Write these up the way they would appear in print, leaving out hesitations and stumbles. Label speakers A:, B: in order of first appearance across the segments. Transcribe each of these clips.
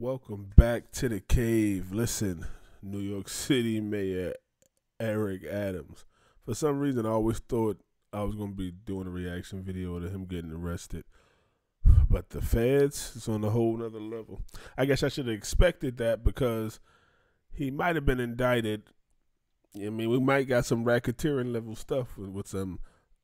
A: Welcome back to the cave. Listen, New York City Mayor Eric Adams. For some reason, I always thought I was going to be doing a reaction video to him getting arrested. But the feds is on a whole nother level. I guess I should have expected that because he might have been indicted. I mean, we might got some racketeering level stuff with some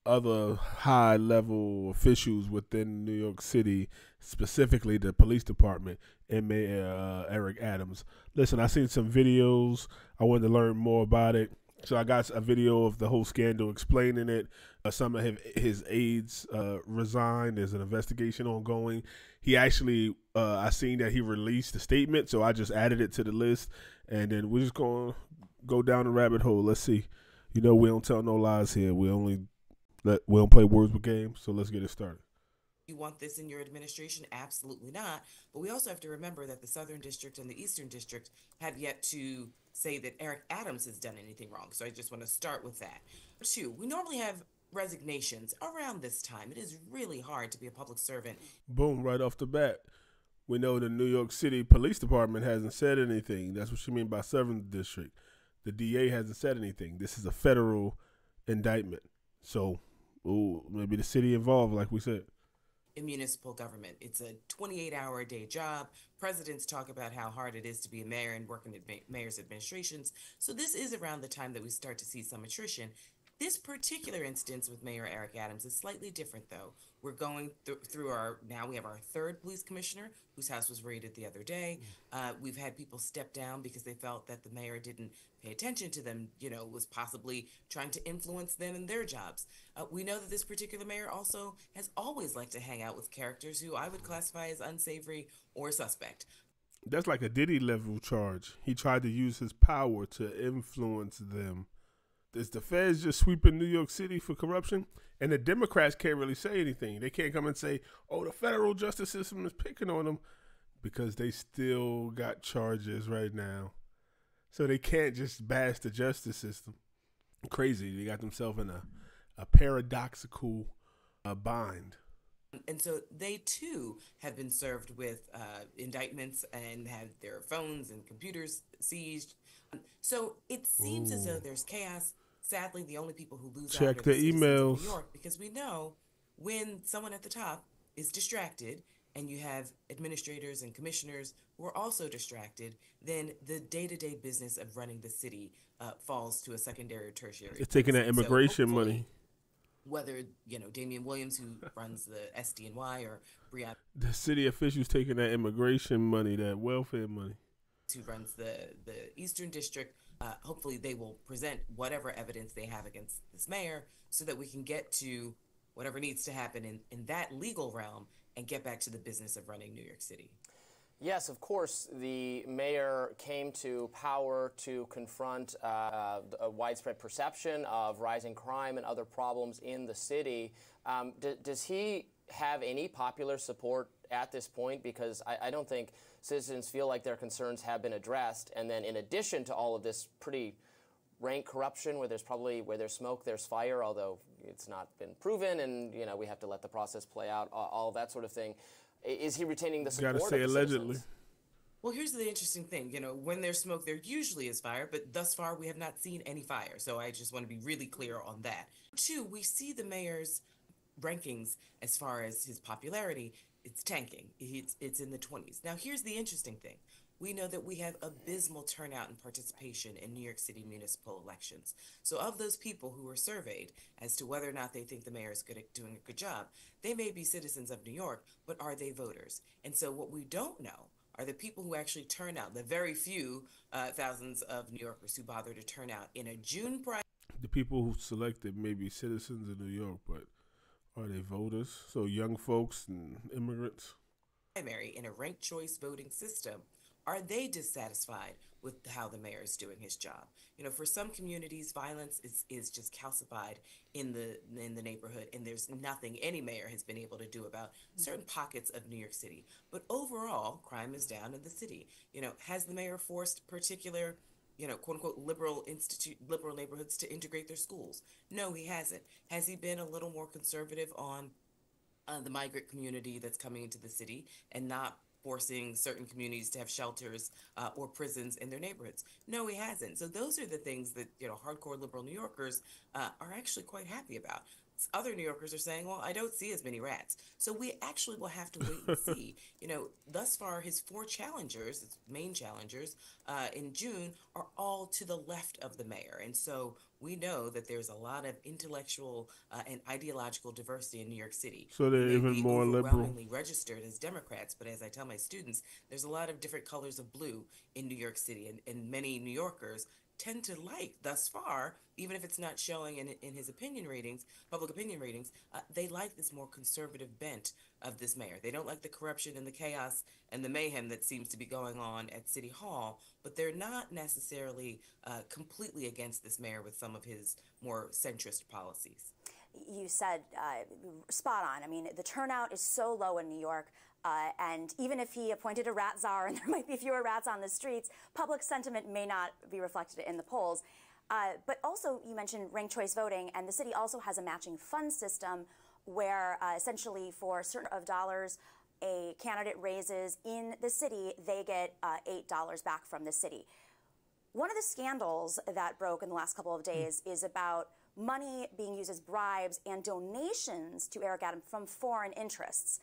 A: other high level officials within New York City, specifically the police department and Mayor Eric Adams. Listen, I seen some videos. I wanted to learn more about it. So I got a video of the whole scandal explaining it. Some of his aides resigned. There's an investigation ongoing. He actually, I seen that he released a statement, so I just added it to the list. And then we're just going to go down the rabbit hole. Let's see. You know, we don't tell no lies here. We don't play words with games, so let's get it started.
B: You want this in your administration? Absolutely not. But we also have to remember that the Southern District and the Eastern District have yet to say that Eric Adams has done anything wrong. So I just want to start with that. Two, we normally have resignations around this time. It is really hard to be a public servant.
A: Boom, right off the bat. We know the New York City Police Department hasn't said anything. That's what you mean by Southern District. The DA hasn't said anything. This is a federal indictment. So, maybe the city involved, like we said.
B: In municipal government, it's a 28-hour-a-day job. Presidents talk about how hard it is to be a mayor and work in mayor's administrations. So this is around the time that we start to see some attrition. This particular instance with Mayor Eric Adams is slightly different, though. We're going through now we have our third police commissioner, whose house was raided the other day. We've had people step down because they felt that the mayor didn't pay attention to them, was possibly trying to influence them in their jobs. We know that this particular mayor also has always liked to hang out with characters who I would classify as unsavory or suspect.
A: That's like a Diddy level charge. He tried to use his power to influence them. Is the feds just sweeping New York City for corruption? And the Democrats can't really say anything. They can't come and say, oh, the federal justice system is picking on them, because they still got charges right now. So they can't just bash the justice system. Crazy. They got themselves in a paradoxical bind.
B: And so they too have been served with indictments and had their phones and computers seized. So it seems as though there's chaos. Sadly, the only people who lose out
A: Check
B: are
A: the
B: the citizens of
A: emails.
B: New York, because we know when someone at the top is distracted and you have administrators and commissioners who are also distracted, then the day-to-day business of running the city falls to a secondary or tertiary
A: It's taking
B: place.
A: that
B: And so
A: immigration
B: hopefully,
A: money.
B: whether Damian Williams, who runs the SDNY, or Brianna,
A: The city officials taking that immigration money, that welfare money.
B: who runs the Eastern District, hopefully they will present whatever evidence they have against this mayor so that we can get to whatever needs to happen in that legal realm and get back to the business of running New York City.
C: Yes, of course, the mayor came to power to confront a widespread perception of rising crime and other problems in the city. Does he have any popular support at this point? Because I don't think citizens feel like their concerns have been addressed. And then in addition to all of this pretty rank corruption, where there's smoke, there's fire, although it's not been proven, and we have to let the process play out, all that sort of thing. Is he retaining the support
A: Gotta say
C: of the
A: allegedly.
C: citizens?
B: Well, here's the interesting thing. When there's smoke, there usually is fire, but thus far we have not seen any fire. So I just want to be really clear on that. Two, we see the mayor's rankings as far as his popularity. It's tanking. It's in the 20s. Now, here's the interesting thing. We know that we have abysmal turnout and participation in New York City municipal elections. So of those people who were surveyed as to whether or not they think the mayor is doing a good job, they may be citizens of New York, but are they voters? And so what we don't know are the people who actually turn out, the very few thousands of New Yorkers who bother to turn out in a June
A: The people who selected may be citizens of New York, but are they voters? So young folks and immigrants?
B: primary in a ranked choice voting system. Are they dissatisfied with how the mayor is doing his job? For some communities, violence is just calcified in the neighborhood, and there's nothing any mayor has been able to do about certain pockets of New York City. But overall, crime is down in the city. Has the mayor forced particular, quote unquote, liberal neighborhoods to integrate their schools? No, he hasn't. Has he been a little more conservative on the migrant community that's coming into the city and not forcing certain communities to have shelters or prisons in their neighborhoods. No, he hasn't. So those are the things that, hardcore liberal New Yorkers are actually quite happy about. Other New Yorkers are saying, well, I don't see as many rats. So we actually will have to wait and see. Thus far, his four challengers, his main challengers, in June are all to the left of the mayor. And so we know that there's a lot of intellectual and ideological diversity in New York City.
A: So they're
B: We may
A: even
B: be
A: more liberal.
B: overwhelmingly registered as Democrats, but as I tell my students, there's a lot of different colors of blue in New York City, and many New Yorkers tend to like, thus far, even if it's not showing in his opinion ratings, public opinion ratings, they like this more conservative bent of this mayor. They don't like the corruption and the chaos and the mayhem that seems to be going on at City Hall, but they're not necessarily completely against this mayor with some of his more centrist policies.
D: You said spot on. I mean, the turnout is so low in New York. And even if he appointed a rat czar and there might be fewer rats on the streets, public sentiment may not be reflected in the polls. But also, you mentioned ranked choice voting, and the city also has a matching fund system where essentially for a certain of dollars a candidate raises in the city, they get $8 back from the city. One of the scandals that broke in the last couple of days is about money being used as bribes and donations to Eric Adams from foreign interests.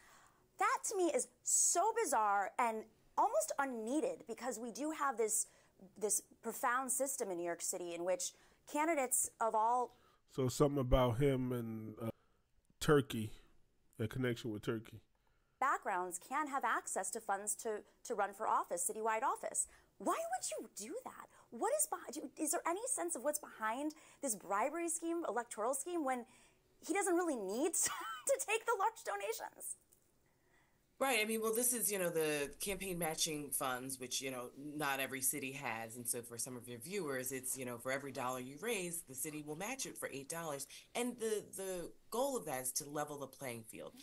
D: That to me is so bizarre and almost unneeded, because we do have this profound system in New York City in which candidates of all...
A: So something about him and Turkey, a connection with Turkey.
D: ...backgrounds can have access to funds to run for office, citywide office. Why would you do that? What is behind you? Is there any sense of what's behind this bribery scheme, electoral scheme, when he doesn't really need to take the large donations?
B: Right. I mean, well, this is, the campaign matching funds, which, not every city has. And so for some of your viewers, it's, for every dollar you raise, the city will match it for $8. And the goal of that is to level the playing field.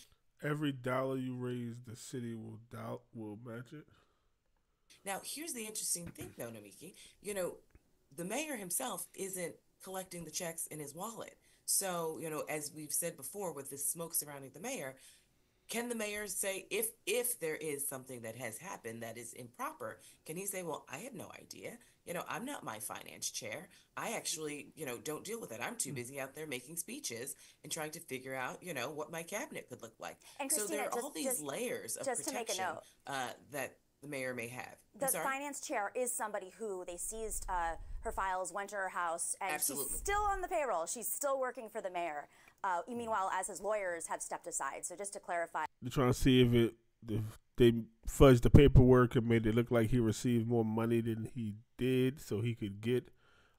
A: Every dollar you raise, the city will match it?
B: Now, here's the interesting thing, though, Namiki. The mayor himself isn't collecting the checks in his wallet. So, as we've said before, with this smoke surrounding the mayor, can the mayor say, if there is something that has happened that is improper, can he say, well, I had no idea. I'm not my finance chair. I actually, don't deal with it. I'm too busy out there making speeches and trying to figure out, what my cabinet could look like.
D: And
B: so there are all these layers of protection
D: to make a note,
B: that the mayor may have.
D: The finance chair is somebody who they seized her files, went to her house, and
B: Absolutely.
D: She's still on the payroll. She's still working for the mayor. Meanwhile, as his lawyers have stepped aside. So just to clarify.
A: They're trying to see if they fudged the paperwork and made it look like he received more money than he did so he could get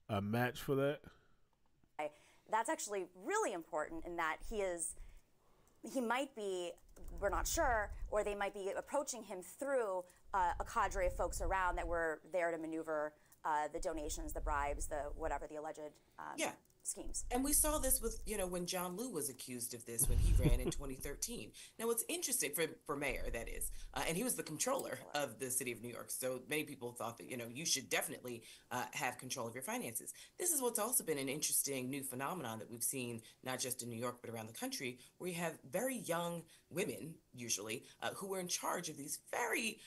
A: a match for that.
D: That's actually really important in that he might be, we're not sure, or they might be approaching him through a cadre of folks around that were there to maneuver the donations, the bribes, the whatever, the alleged schemes.
B: And we saw this with, when John Liu was accused of this when he ran in 2013. Now, what's interesting for mayor, that is, and he was the controller of the city of New York. So many people thought that, you should definitely have control of your finances. This is what's also been an interesting new phenomenon that we've seen, not just in New York, but around the country, where you have very young women, usually, who are in charge of these very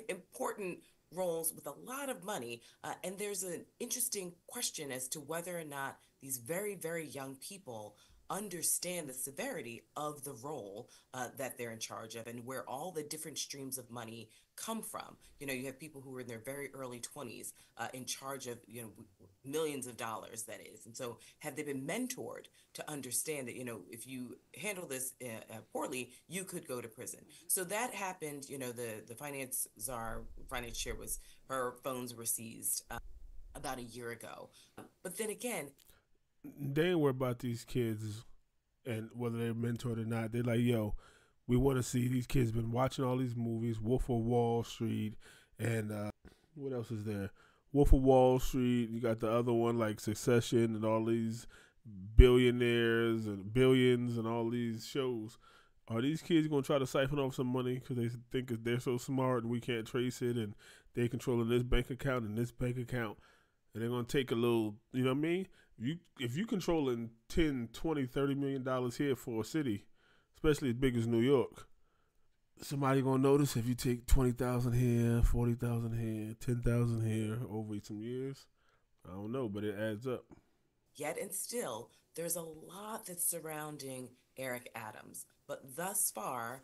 B: important roles with a lot of money. And there's an interesting question as to whether or not these very, very young people understand the severity of the role that they're in charge of and where all the different streams of money come from. You have people who are in their very early 20s in charge of, millions of dollars, that is. And so have they been mentored to understand that, if you handle this poorly, you could go to prison. So that happened, the finance chair her phones were seized about a year ago. But then again,
A: they ain't worried about these kids and whether they're mentored or not. They're like, yo, we want to see these kids been watching all these movies, Wolf of Wall Street, and what else is there? Wolf of Wall Street. You got the other one like Succession and all these billionaires and billions and all these shows. Are these kids going to try to siphon off some money because they think they're so smart and we can't trace it and they're controlling this bank account and this bank account, and they're going to take a little, you know what I mean? If you controlling $10, $20, $30 million here for a city, especially as big as New York, somebody gonna notice if you take 20,000 here, 40,000 here, 10,000 here over some years? I don't know, but it adds up.
B: Yet and still, there's a lot that's surrounding Eric Adams. But thus far,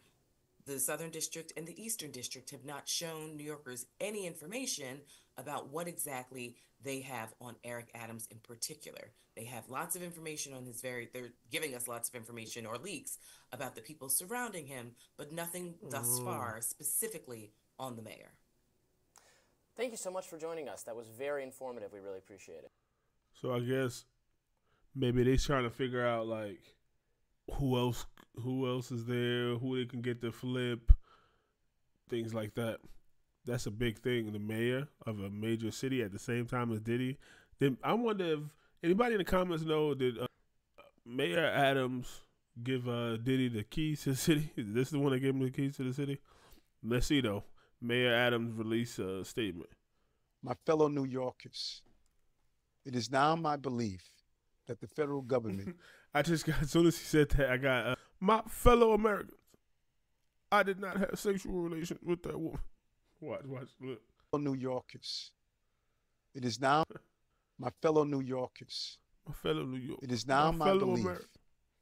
B: the Southern District and the Eastern District have not shown New Yorkers any information about what exactly they have on Eric Adams in particular. They have lots of information on they're giving us lots of information or leaks about the people surrounding him, but nothing thus far specifically on the mayor.
C: Thank you so much for joining us. That was very informative. We really appreciate it.
A: So I guess maybe they're trying to figure out like who else is there, who they can get to flip, things like that. That's a big thing. The mayor of a major city at the same time as Diddy. Then I wonder if anybody in the comments know did Mayor Adams give Diddy the keys to the city? Is this the one that gave him the keys to the city? Let's see though. Mayor Adams released a statement.
E: My fellow New Yorkers, it is now my belief that the federal government.
A: I just got, as soon as he said that, I got my fellow Americans. I did not have sexual relations with that woman. Watch, look.
E: New Yorkers, it is now my fellow New Yorkers.
A: My fellow New Yorkers.
E: It is now my belief
A: Americans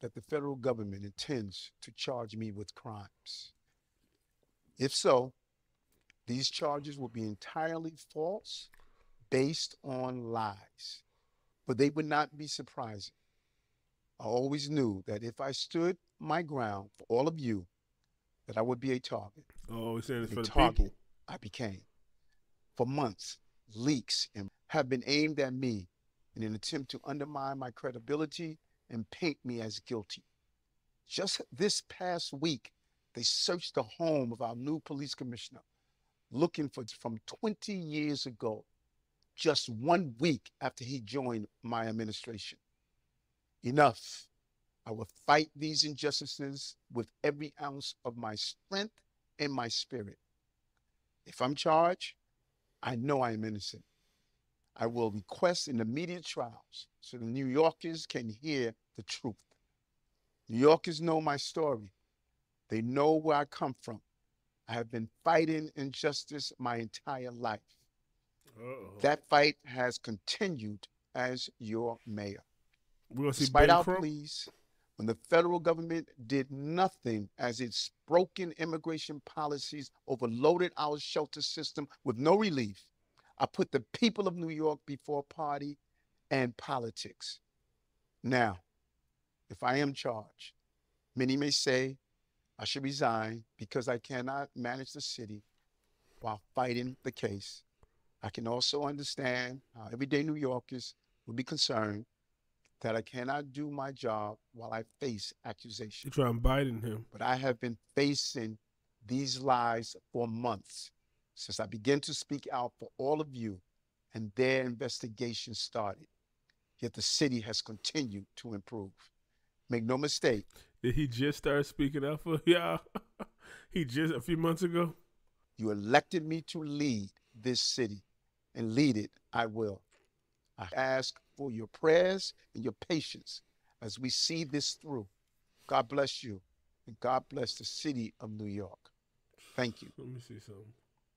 E: that the federal government intends to charge me with crimes. If so, these charges will be entirely false, based on lies. But they would not be surprising. I always knew that if I stood my ground for all of you, that I would be a target.
A: Oh, he's saying it's for the
E: target
A: people.
E: I became. For months, leaks have been aimed at me in an attempt to undermine my credibility and paint me as guilty. Just this past week, they searched the home of our new police commissioner, looking for from 20 years ago, just 1 week after he joined my administration. Enough. I will fight these injustices with every ounce of my strength and my spirit. If I'm charged, I know I am innocent. I will request an immediate trials so the New Yorkers can hear the truth. New Yorkers know my story. They know where I come from. I have been fighting injustice my entire life. That fight has continued as your mayor. Despite our pleas, when the federal government did nothing as its broken immigration policies overloaded our shelter system with no relief, I put the people of New York before party and politics. Now, if I am charged, many may say I should resign because I cannot manage the city while fighting the case. I can also understand how everyday New Yorkers will be concerned that I cannot do my job while I face accusations.
A: You try Biden him.
E: But I have been facing these lies for months since I began to speak out for all of you and their investigation started. Yet the city has continued to improve. Make no mistake.
A: Did he just start speaking out for y'all? He just, a few months ago?
E: You elected me to lead this city, and lead it I will. I ask for your prayers and your patience as we see this through. God bless you, and God bless the city of New York. Thank you.
A: Let me see something.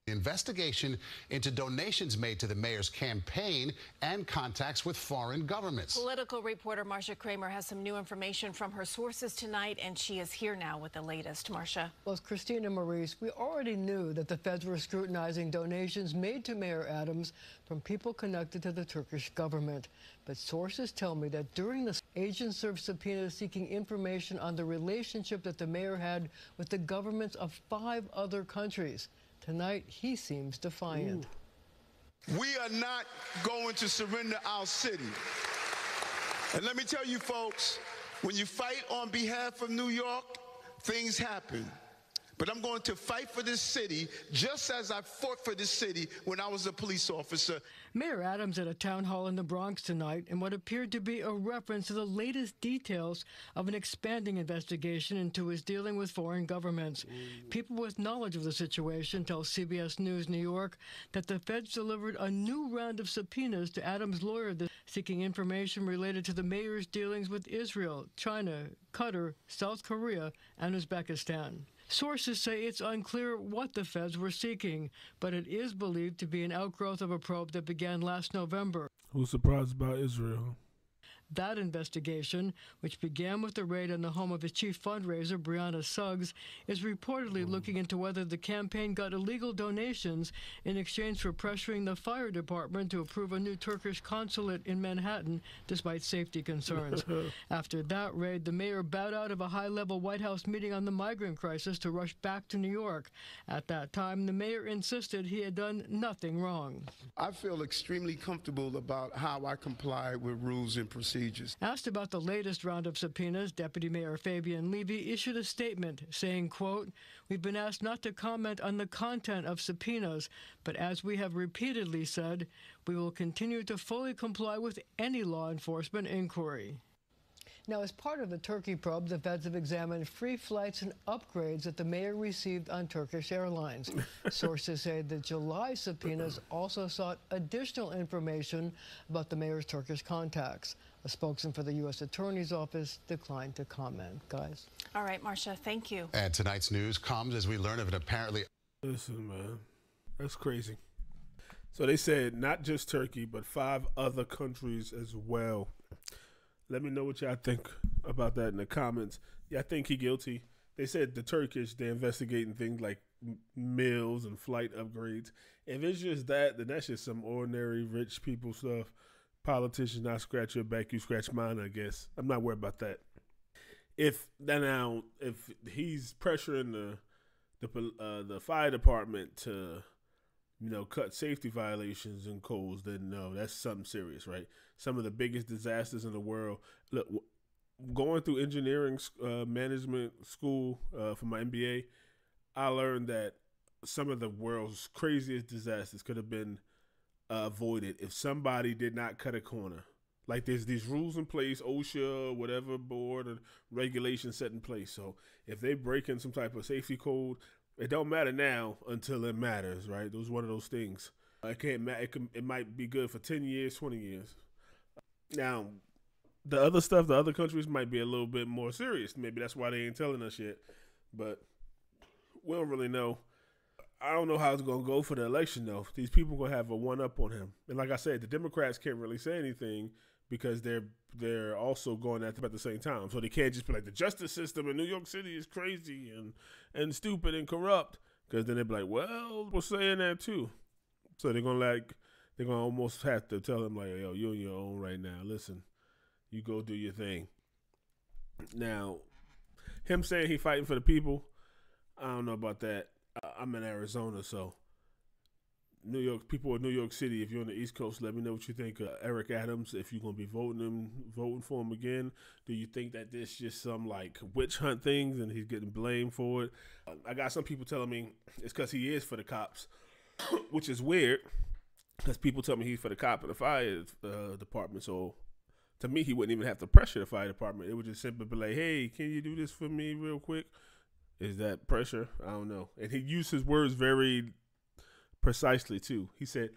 F: Investigation into donations made to the mayor's campaign and contacts with foreign governments.
G: Political reporter Marcia Kramer has some new information from her sources tonight, and she is here now with the latest. Marcia.
H: Well, as Christina Maurice, we already knew that the feds were scrutinizing donations made to Mayor Adams from people connected to the Turkish government. But sources tell me that during the agents served subpoenas seeking information on the relationship that the mayor had with the governments of 5 other countries. Tonight, he seems defiant.
I: We are not going to surrender our city. And let me tell you, folks, when you fight on behalf of New York, things happen. But I'm going to fight for this city just as I fought for this city when I was a police officer.
H: Mayor Adams at a town hall in the Bronx tonight in what appeared to be a reference to the latest details of an expanding investigation into his dealing with foreign governments. People with knowledge of the situation tell CBS News New York that the feds delivered a new round of subpoenas to Adams' lawyer seeking information related to the mayor's dealings with Israel, China, Qatar, South Korea, and Uzbekistan. Sources say it's unclear what the feds were seeking, but it is believed to be an outgrowth of a probe that began last November.
A: Who's surprised about Israel?
H: That investigation, which began with the raid on the home of its chief fundraiser, Brianna Suggs, is reportedly looking into whether the campaign got illegal donations in exchange for pressuring the fire department to approve a new Turkish consulate in Manhattan, despite safety concerns. After that raid, the mayor bowed out of a high-level White House meeting on the migrant crisis to rush back to New York. At that time, the mayor insisted he had done nothing wrong.
I: I feel extremely comfortable about how I comply with rules and procedures.
H: Asked about the latest round of subpoenas, Deputy Mayor Fabian Levy issued a statement saying, quote, "We've been asked not to comment on the content of subpoenas, but as we have repeatedly said, we will continue to fully comply with any law enforcement inquiry." Now, as part of the Turkey probe, the feds have examined free flights and upgrades that the mayor received on Turkish Airlines. Sources say the July subpoenas also sought additional information about the mayor's Turkish contacts. A spokesman for the U.S. Attorney's Office declined to comment. Guys.
G: All right, Marcia, thank you.
F: And tonight's news comes as we learn of an apparently...
A: Listen, man, that's crazy. So they said not just Turkey, but 5 other countries as well. Let me know what y'all think about that in the comments. Yeah, I think he's guilty. They said the Turkish, they're investigating things like meals and flight upgrades. If it's just that, then that's just some ordinary rich people stuff. Politicians, I scratch your back, you scratch mine, I guess. I'm not worried about that. If he's pressuring the fire department to, cut safety violations and codes, then no, that's something serious, right? Some of the biggest disasters in the world. Look, going through engineering management school for my MBA, I learned that some of the world's craziest disasters could have been avoided if somebody did not cut a corner. Like there's these rules in place, OSHA, whatever board and regulations set in place. So if they break in some type of safety code, it don't matter now until it matters, right? It was one of those things. It can't matter. It might be good for 10 years, 20 years. Now, the other stuff, the other countries might be a little bit more serious. Maybe that's why they ain't telling us yet. But we don't really know. I don't know how it's going to go for the election, though. These people going to have a one-up on him. And like I said, the Democrats can't really say anything because they're also going at them at the same time. So they can't just be like, the justice system in New York City is crazy and stupid and corrupt. Because then they'd be like, well, we're saying that too. So they're going to almost have to tell him like, yo, you're on your own right now. Listen, you go do your thing. Now, him saying he fighting for the people, I don't know about that. I'm in Arizona, so New York people in New York City, if you're on the East Coast, let me know what you think of Eric Adams. If you're going to be voting for him again, do you think that this just some like witch hunt things and he's getting blamed for it? I got some people telling me it's because he is for the cops, which is weird because people tell me he's for the cop and the fire department. So to me, he wouldn't even have to pressure the fire department. It would just simply be like, hey, can you do this for me real quick? Is that pressure? I don't know. And he used his words very precisely, too. He said,